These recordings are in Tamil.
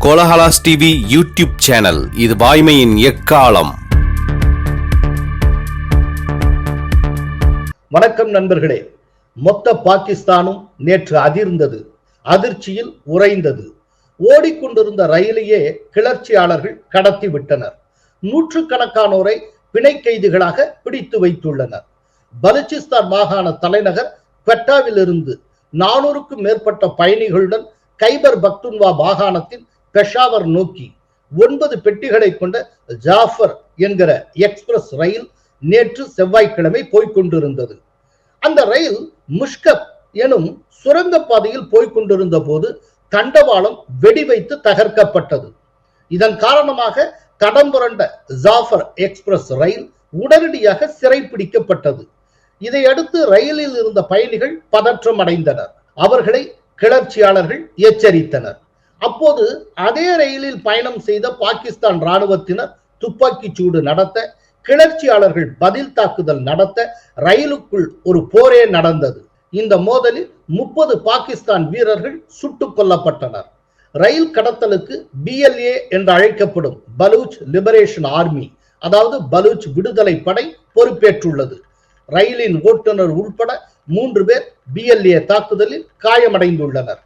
Kolahalas TV YouTube channel. இது வாய்மையின் எக்காலம். வணக்கம் நண்பர்களே. மொத்த பாகிஸ்தானும் நேற்று அதிர்ந்தது, அதிர்ச்சியில் உறைந்தது. ஓடிக்கொண்டிருந்த ரயிலையே கிளர்ச்சியாளர்கள் கடத்தி விட்டனர். நூற்றுக்கணக்கானோரை பிணை கைதிகளாக பிடித்து வைத்துள்ளனர். பலுச்சிஸ்தான் மாகாண தலைநகர் குவெட்டாவில் இருந்து 400க்கும் மேற்பட்ட பயணிகளுடன் கைபர் பக்துன்வா மாகாணத்தின் பெஷாவர் நோக்கி 9 பெட்டிகளை கொண்ட ஜாஃபர் என்கிற எக்ஸ்பிரஸ் ரயில் நேற்று செவ்வாய்க்கிழமை போய்கொண்டிருந்தது. அந்த ரயில் முஷ்கப் எனும் சுரங்கப்பாதையில் போய்கொண்டிருந்த போது தண்டவாளம் வெடிவைத்து தகர்க்கப்பட்டது. இதன் காரணமாக தடம் புரண்ட ஜாஃபர் எக்ஸ்பிரஸ் ரயில் உடனடியாக சிறைப்பிடிக்கப்பட்டது. இதையடுத்து ரயிலில் இருந்த பயணிகள் பதற்றம் அடைந்தனர். அவர்களை கிளர்ச்சியாளர்கள் எச்சரித்தனர். அப்போது அதே ரயிலில் பயணம் செய்த பாகிஸ்தான் ராணுவத்தினர் துப்பாக்கி சூடு நடத்த, கிளர்ச்சியாளர்கள் பதில் தாக்குதல் நடத்த ரயிலுக்குள் ஒரு போரே நடந்தது. இந்த மோதலில் 30 பாகிஸ்தான் வீரர்கள் சுட்டுக் கொல்லப்பட்டனர். ரயில் கடத்தலுக்கு BLA என்று அழைக்கப்படும் பலூச் லிபரேஷன் ஆர்மி, அதாவது பலூச் விடுதலை படை பொறுப்பேற்றுள்ளது. ரயிலின் ஓட்டுநர் உட்பட 3 பேர் BLA தாக்குதலில் காயமடைந்துள்ளனர்.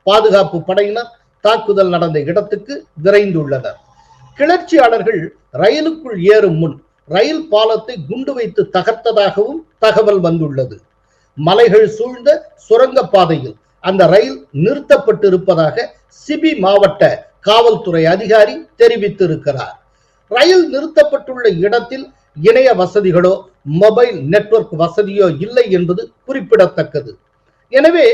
பாதுகாப்பு படையினர் தாக்குதல் நடந்த இடத்துக்கு விரைந்துள்ளனர். கிளர்ச்சியாளர்கள் ரயிலுக்குள் ஏறும் முன் ரயில் பாலத்தை குண்டு வைத்து தகர்த்ததாகவும் தகவல் வந்துள்ளது. மலைகள் சூழ்ந்த சுரங்கப்பாதையில் அந்த ரயில் நிறுத்தப்பட்டிருப்பதாக சிபி மாவட்ட காவல்துறை அதிகாரி தெரிவித்திருக்கிறார். ரயில் நிறுத்தப்பட்டுள்ள இடத்தில் இணைய வசதிகளோ மொபைல் நெட்வொர்க் வசதியோ இல்லை என்பது குறிப்பிடத்தக்கது. எனவே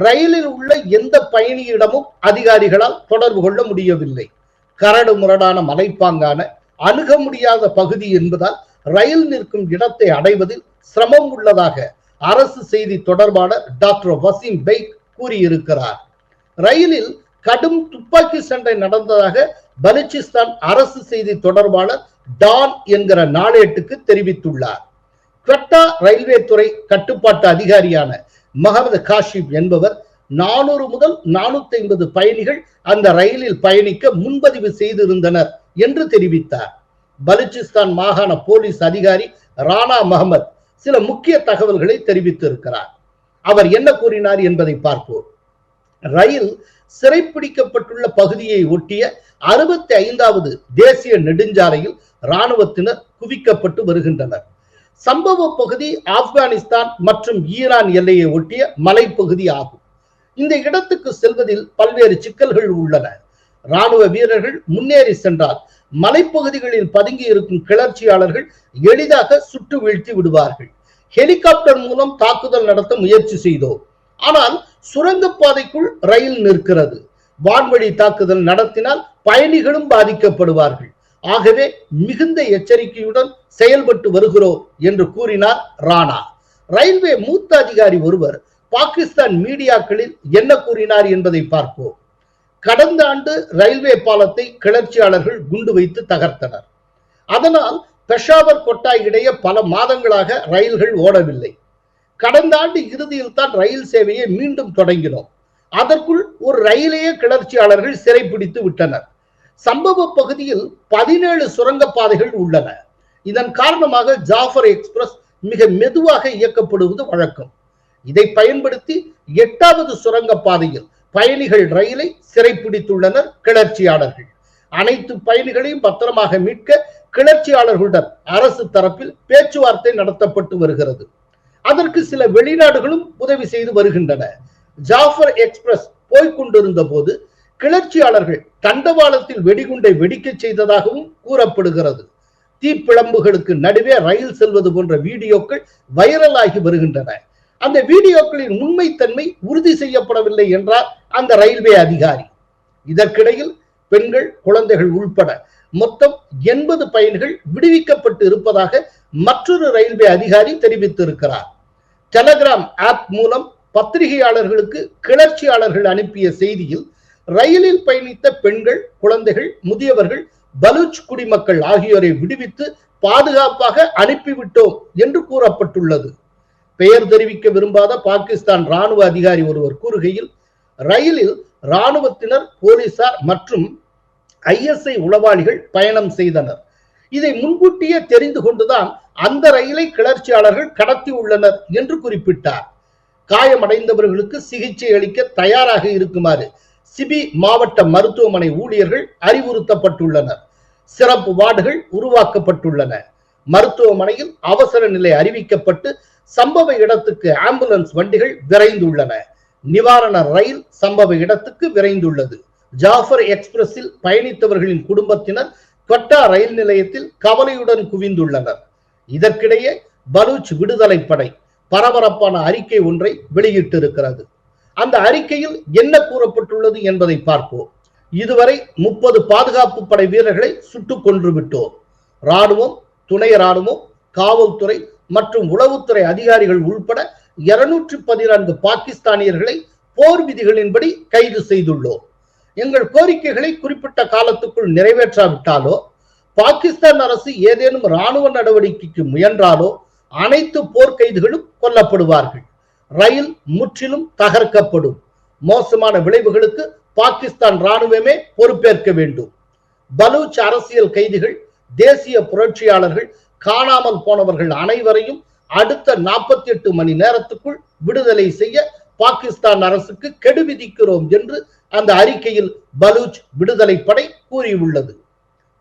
ரயிலில் உள்ள எந்த பயணியிடமும் அதிகாரிகளால் தொடர்பு கொள்ள முடியவில்லை. கரடு முரடான மலைப்பாங்கான அணுக முடியாத பகுதி என்பதால் ரயில் நிற்கும் இடத்தை அடைவதில் சிரமம் உள்ளதாக அரசு செய்தி தொடர்பாளர் டாக்டர் வசீம் பெய்க் கூறியிருக்கிறார். ரயிலில் கடும் துப்பாக்கி சண்டை நடந்ததாக பலுச்சிஸ்தான் அரசு செய்தி தொடர்பாளர் டான் என்கிற நாளேட்டுக்கு தெரிவித்துள்ளார். குவெட்டா ரயில்வே துறை கட்டுப்பாட்டு அதிகாரியான முகமது காஷிப் என்பவர் 400 முதல் 450 பயணிகள் அந்த ரயிலில் பயணிக்க முன்பதிவு செய்திருந்தனர் என்று தெரிவித்தார். பலுச்சிஸ்தான் மாகாண போலீஸ் அதிகாரி ராணா முகமது சில முக்கிய தகவல்களை தெரிவித்திருக்கிறார். அவர் என்ன கூறினார் என்பதை பார்ப்போம். ரயில் சிறைப்பிடிக்கப்பட்டுள்ள பகுதியை ஒட்டிய 65வது தேசிய நெடுஞ்சாலையில் இராணுவத்தினர் குவிக்கப்பட்டு வருகின்றனர். சம்பவ பகுதி ஆப்கானிஸ்தான் மற்றும் ஈரான் எல்லையை ஒட்டிய மலைப்பகுதி ஆகும். இந்த இடத்துக்கு செல்வதில் பல்வேறு சிக்கல்கள் உள்ளன. இராணுவ வீரர்கள் முன்னேறி சென்றால் மலைப்பகுதிகளில் பதுங்கி இருக்கும் கிளர்ச்சியாளர்கள் எளிதாக சுட்டு வீழ்த்தி விடுவார்கள். ஹெலிகாப்டர் மூலம் தாக்குதல் நடத்த முயற்சி செய்தோம். ஆனால் சுரங்கப்பாதைக்குள் ரயில் நிற்கிறது. வான்வழி தாக்குதல் நடத்தினால் பயணிகளும் பாதிக்கப்படுவார்கள். ஆகவே மிகுந்த எச்சரிக்கையுடன் செயல்பட்டு வருகிறோம் என்று கூறினார் ராணா. ரயில்வே மூத்த அதிகாரி ஒருவர் பாகிஸ்தான் மீடியாக்களில் என்ன கூறினார் என்பதை பார்ப்போம். கடந்த ஆண்டு ரயில்வே பாலத்தை கிளர்ச்சியாளர்கள் குண்டு வைத்து தகர்த்தனர். அதனால் பெஷாவர் கொட்டா இடையே பல மாதங்களாக ரயில்கள் ஓடவில்லை. கடந்த ஆண்டு இறுதியில் தான் ரயில் சேவையை மீண்டும் தொடங்கினோம். அதற்குள் ஒரு ரயிலையே கிளர்ச்சியாளர்கள் சிறைப்பிடித்து விட்டனர். சம்பவ பகுதியில் 17 சுரங்கப்பாதைகள் உள்ளன. இதன் காரணமாக ஜாஃபர் எக்ஸ்பிரஸ் மிக மெதுவாக இயக்கப்படுவது வழக்கம். இதை பயன்படுத்தி 8வது சுரங்கப்பாதையில் பயணிகள் ரயிலை சிறைப்பிடித்துள்ளனர் கிளர்ச்சியாளர்கள். அனைத்து பயணிகளையும் பத்திரமாக மீட்க கிளர்ச்சியாளர்களுடன் அரசு தரப்பில் பேச்சுவார்த்தை நடத்தப்பட்டு வருகிறது. அதற்கு சில வெளிநாடுகளும் உதவி செய்து வருகின்றன. ஜாஃபர் எக்ஸ்பிரஸ் போய்கொண்டிருந்த போது கிளர்ச்சியாளர்கள் தண்டவாளத்தில் வெடிகுண்டை வெடிக்க செய்ததாகவும் கூறப்படுகிறது. தீப்பிழம்புகளுக்கு நடுவே ரயில் செல்வது போன்ற வீடியோக்கள் வைரலாகி வருகின்றன. அந்த வீடியோக்களின் உண்மைத்தன்மை உறுதி செய்யப்படவில்லை என்றார் அந்த ரயில்வே அதிகாரி. இதற்கிடையில் பெண்கள், குழந்தைகள் உள்பட மொத்தம் 80 பயணிகள் விடுவிக்கப்பட்டு இருப்பதாக மற்றொரு ரயில்வே அதிகாரி தெரிவித்திருக்கிறார். டெலகிராம் ஆப் மூலம் பத்திரிகையாளர்களுக்கு கிளர்ச்சியாளர்கள் அனுப்பிய செய்தியில் ரயிலில் பயணித்த பெண்கள், குழந்தைகள், முதியவர்கள், பலூச் குடிமக்கள் ஆகியோரை விடுவித்து பாதுகாப்பாக அனுப்பிவிட்டோம் என்று கூறப்பட்டுள்ளது. பெயர் தெரிவிக்க விரும்பாத பாகிஸ்தான் ராணுவ அதிகாரி ஒருவர் கூறுகையில், ரயிலில் ராணுவத்தினர், போலீசார் மற்றும் ISI உளவாளிகள் பயணம் செய்தனர். இதை முன்கூட்டியே தெரிந்து கொண்டுதான் அந்த ரயிலை கிளர்ச்சியாளர்கள் கடத்தி உள்ளனர் என்று குறிப்பிட்டார். காயமடைந்தவர்களுக்கு சிகிச்சை அளிக்க தயாராக இருக்குமாறு சிபி மாவட்ட மருத்துவமனை ஊழியர்கள் அறிவுறுத்தப்பட்டுள்ளனர். சிறப்பு வார்டுகள் உருவாக்கப்பட்டுள்ளன. மருத்துவமனையில் அவசர நிலை அறிவிக்கப்பட்டு சம்பவ இடத்துக்கு ஆம்புலன்ஸ் வண்டிகள் விரைந்துள்ளன. நிவாரண ரயில் சம்பவ இடத்துக்கு விரைந்துள்ளது. ஜாஃபர் எக்ஸ்பிரஸில் பயணித்தவர்களின் குடும்பத்தினர் கொட்டா ரயில் நிலையத்தில் கவலையுடன் குவிந்துள்ளனர். இதற்கிடையே பலூச் விடுதலை படை பரபரப்பான அறிக்கை ஒன்றை வெளியிட்டிருக்கிறது. அந்த அறிக்கையில் என்ன கூறப்பட்டுள்ளது என்பதை பார்ப்போம். இதுவரை 30 பாதுகாப்பு படை வீரர்களை சுட்டுக் கொன்று விட்டோம். ராணுவம், துணை ராணுவம், காவல்துறை மற்றும் உளவுத்துறை அதிகாரிகள் உள்பட 214 பாகிஸ்தானியர்களை போர் விதிகளின்படி கைது செய்துள்ளோம். எங்கள் கோரிக்கைகளை குறிப்பிட்ட காலத்துக்குள் நிறைவேற்றாவிட்டாலோ, பாகிஸ்தான் அரசு ஏதேனும் ராணுவ நடவடிக்கைக்கு முயன்றாலோ அனைத்து போர்க்கைதிகளும் கொல்லப்படுவார்கள். ரயில் முற்றிலும் தகர்க்கப்படும். மோசமான விளைவுகளுக்கு பாகிஸ்தான் ராணுவமே பொறுப்பேற்க வேண்டும். பலூச் அரசியல் கைதிகள், தேசிய புரட்சியாளர்கள், காணாமல் போனவர்கள் அனைவரையும் அடுத்த 48 மணி நேரத்துக்குள் விடுதலை செய்ய பாகிஸ்தான் அரசுக்கு கெடு விதிக்கிறோம் என்று அந்த அறிக்கையில் பலூச் விடுதலை படை கூறியுள்ளது.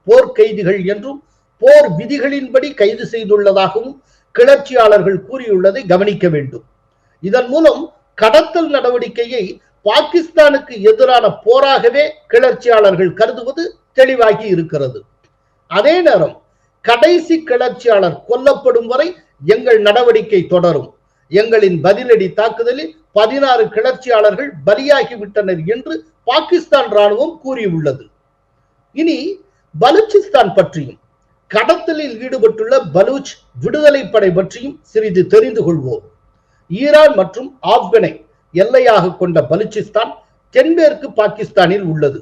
போர் கைதிகள் என்றும் போர் விதிகளின்படி கைது செய்துள்ளதாகவும் கிளர்ச்சியாளர்கள் கூறியுள்ளதை கவனிக்க வேண்டும். இதன் மூலம் கடத்தல் நடவடிக்கையை பாகிஸ்தானுக்கு எதிரான போராகவே கிளர்ச்சியாளர்கள் கருதுவது தெளிவாகி இருக்கிறது. அதே நேரம் கடைசி கிளர்ச்சியாளர் கொல்லப்படும் வரை எங்கள் நடவடிக்கை தொடரும். எங்களின் பதிலடி தாக்குதலில் 16 கிளர்ச்சியாளர்கள் பலியாகிவிட்டனர் என்று பாகிஸ்தான் ராணுவம் கூறியுள்ளது. இனி பலூச்சிஸ்தான் பற்றியும் கடத்தலில் ஈடுபட்டுள்ள பலூச் விடுதலை படை பற்றியும் சிறிது தெரிந்து கொள்வோம். ஈரான் மற்றும் ஆப்கனை எல்லையாக கொண்ட பலூச்சிஸ்தான் தென்மேற்கு பாகிஸ்தானில் உள்ளது.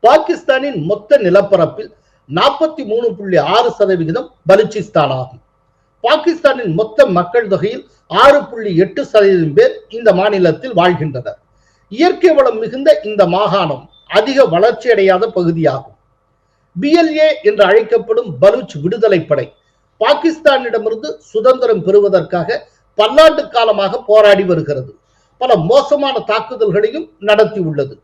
பாகிஸ்தானின் மொத்த நிலப்பரப்பில் 43.6% பலூச்சிஸ்தான் ஆகும். பாகிஸ்தானின் மொத்த மக்கள் தொகையில் 6.8% பேர் இந்த மாநிலத்தில் வாழ்கின்றனர். இயற்கை வளம் மிகுந்த இந்த மாகாணம் அதிக வளர்ச்சி அடையாத பகுதியாகும். BLA என்று அழைக்கப்படும் பலூச் விடுதலை படை பாகிஸ்தானிடமிருந்து சுதந்திரம் பெறுவதற்காக பல்லாண்டு காலமாக போராடி வருகிறது. பல மோசமான தாக்குதல்களையும் நடத்தி உள்ளது.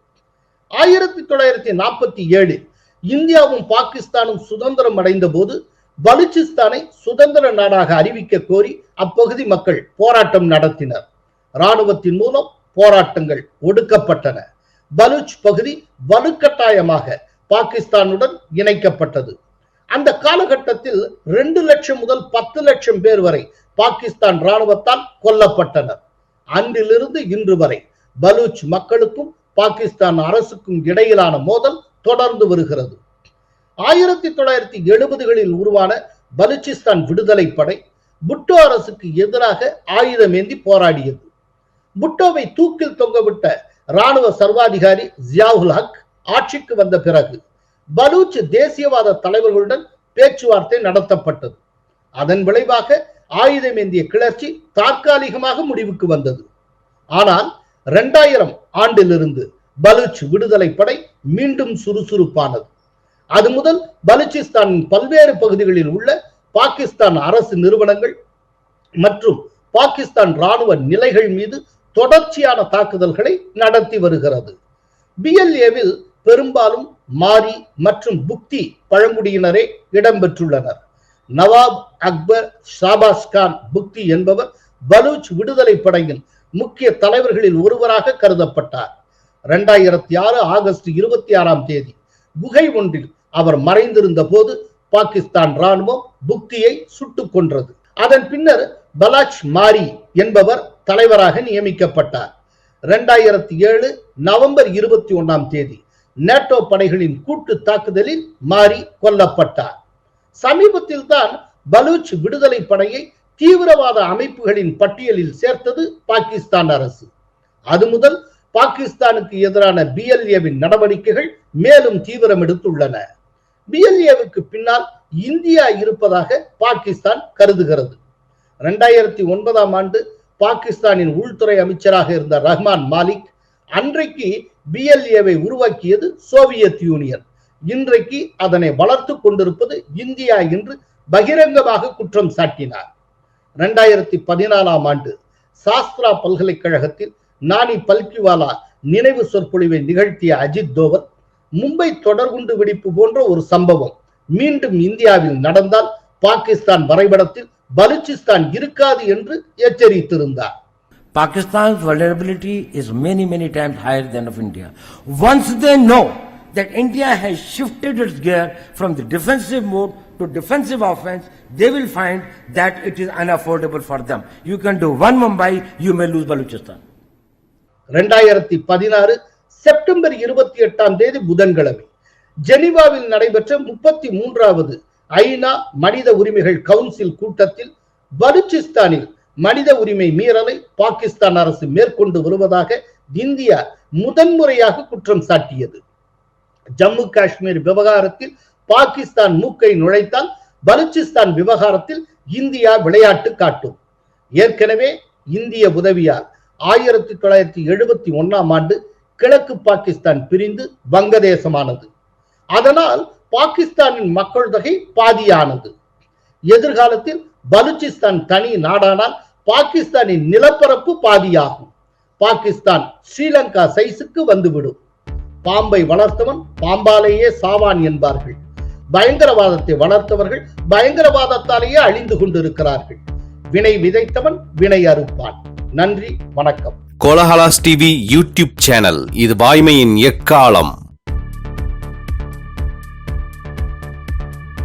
1947 இந்தியாவும் பாகிஸ்தானும் சுதந்திரம் அடைந்த போது பலூச்சிஸ்தானை சுதந்திர நாடாக அறிவிக்க கோரி அப்பகுதி மக்கள் போராட்டம் நடத்தினர். இராணுவத்தின் மூலம் போராட்டங்கள் ஒடுக்கப்பட்டன. பலூச் பகுதி வலுக்கட்டாயமாக பாகிஸ்தானுடன் இணைக்கப்பட்டது. அந்த காலகட்டத்தில் 2 லட்சம் முதல் 10 லட்சம் பேர் வரை பாகிஸ்தான் ராணுவத்தால் கொல்லப்பட்டனர். அன்றிலிருந்து இன்று வரை பலூச் மக்களுக்கும் பாகிஸ்தான் அரசுக்கும் இடையிலான மோதல் தொடர்ந்து வருகிறது. 1970களில் உருவான பலூச்சிஸ்தான் விடுதலை படை புட்டோ அரசுக்கு எதிராக ஆயுதமேந்தி போராடியது. புட்டோவை தூக்கில் தொங்கவிட்ட ராணுவ சர்வாதிகாரி ஜியாவுல் ஹக் ஆட்சிக்கு வந்த பிறகு பலூச் தேசியவாத தலைவர்களுடன் பேச்சுவார்த்தை நடத்தப்பட்டது. அதன் விளைவாக ஆயுதமேந்திய கிளர்ச்சி தற்காலிகமாக முடிவுக்கு வந்தது. ஆனால் 2000 ஆண்டிலிருந்து பலூச் விடுதலை படை மீண்டும் சுறுசுறுப்பானது. அது முதல் பலூச்சிஸ்தானின் பல்வேறு பகுதிகளில் உள்ள பாகிஸ்தான் அரசு நிறுவனங்கள் மற்றும் பாகிஸ்தான் ராணுவ நிலைகள் மீது தொடர்ச்சியான தாக்குதல்களை நடத்தி வருகிறது. BLAவில் பெரும்பாலும் மாரி மற்றும் புக்தி பழங்குடியினரே இடம்பெற்றுள்ளனர். நவாப் அக்பர் ஷாபாஸ் கான் புக்தி என்பவர் பலூச் விடுதலை படையின் முக்கிய தலைவர்களில் ஒருவராக கருதப்பட்டார். 2006 ஆகஸ்ட் 26ஆம் தேதி குகை ஒன்றில் அவர் மறைந்திருந்த போது பாகிஸ்தான் ராணுவம் புக்தியை சுட்டுக் கொன்றது. அதன் பின்னர் பலாச் மாரி என்பவர் தலைவராக நியமிக்கப்பட்டார். 2007 நவம்பர் 21ஆம் தேதி நேட்டோ படைகளின் கூட்டு தாக்குதலில் மாரி கொல்லப்பட்டார். சமீபத்தில் தான் பலூச் விடுதலை படையை தீவிரவாத அமைப்புகளின் பட்டியலில் சேர்த்தது பாகிஸ்தான் அரசு. அது முதல் பாகிஸ்தானுக்கு எதிரான BLAவின் நடவடிக்கைகள் மேலும் தீவிரம் எடுத்துள்ளன. BLAவுக்கு பின்னால் இந்தியா இருப்பதாக பாகிஸ்தான் கருதுகிறது. 2009ஆம் ஆண்டு பாகிஸ்தானின் உள்துறை அமைச்சராக இருந்த ரஹ்மான் மாலிக் அன்றைக்கு BLAவை உருவாக்கியது சோவியத் யூனியன். இன்றைக்கு அதனை வளர்த்து கொண்டிருப்பது இந்தியா என்று பகிரங்கமாக குற்றம் சாட்டினார். 2014ஆம் ஆண்டு சாஸ்திரா பல்கலைக்கழகத்தில் நானி பல்கிவாலா நினைவு சொற்பொழிவை நிகழ்த்திய அஜித் தோவல், மும்பை தொடர்குண்டு வெடிப்பு போன்ற ஒரு சம்பவம் மீண்டும் இந்தியாவில் நடந்தால் பாகிஸ்தான் வரைபடத்தில் பலுச்சிஸ்தான் இருக்காது என்று எச்சரித்திருந்தார். Pakistan's vulnerability is many times higher than of India. Once they know that India has shifted its gear from the defensive mode to defensive offense, they will find that it is unaffordable for them. You can do one Mumbai, you may lose Balochistan. 2016 September 28ஆம் தேதி புதன்கிழமை ஜெனீவாவில் நடைபெற்ற 33வது ஐநா மனித உரிமைகள் கவுன்சில் கூட்டத்தில் பலுச்சிஸ்தானில் மனித உரிமை மீறலை பாகிஸ்தான் அரசு மேற்கொண்டு வருவதாக இந்தியா முதன்முறையாக குற்றம் சாட்டியது. ஜம்மு காஷ்மீர் விவகாரத்தில் பாகிஸ்தான் மூக்கை நுழைத்தால் பலுச்சிஸ்தான் விவகாரத்தில் இந்தியா விளையாட்டு காட்டும். ஏற்கனவே இந்திய உதவியால் 1971ஆம் ஆண்டு கிழக்கு பாகிஸ்தான் பிரிந்து வங்கதேசமானது. அதனால் பாகிஸ்தானின் மக்கள் தொகை பாதியானது. எதிர்காலத்தில் பலுச்சிஸ்தான் தனி நாடானால் பாகிஸ்தானின் நிலப்பரப்பு பாதியாகும். பாகிஸ்தான் ஸ்ரீலங்கா சைஸுக்கு வந்துவிடும். பாம்பை வளர்த்தவன் பாம்பாலேயே சாவான் என்பார்கள். பயங்கரவாதத்தை வளர்த்தவர்கள் பயங்கரவாதத்தாலேயே அழிந்து கொண்டிருக்கிறார்கள். வினை விதைத்தவன் வினை அறுப்பான். நன்றி, வணக்கம். கோலஹலாஸ் டிவி யூடியூப் சேனல், இது வாய்மையின் எக்காலம்.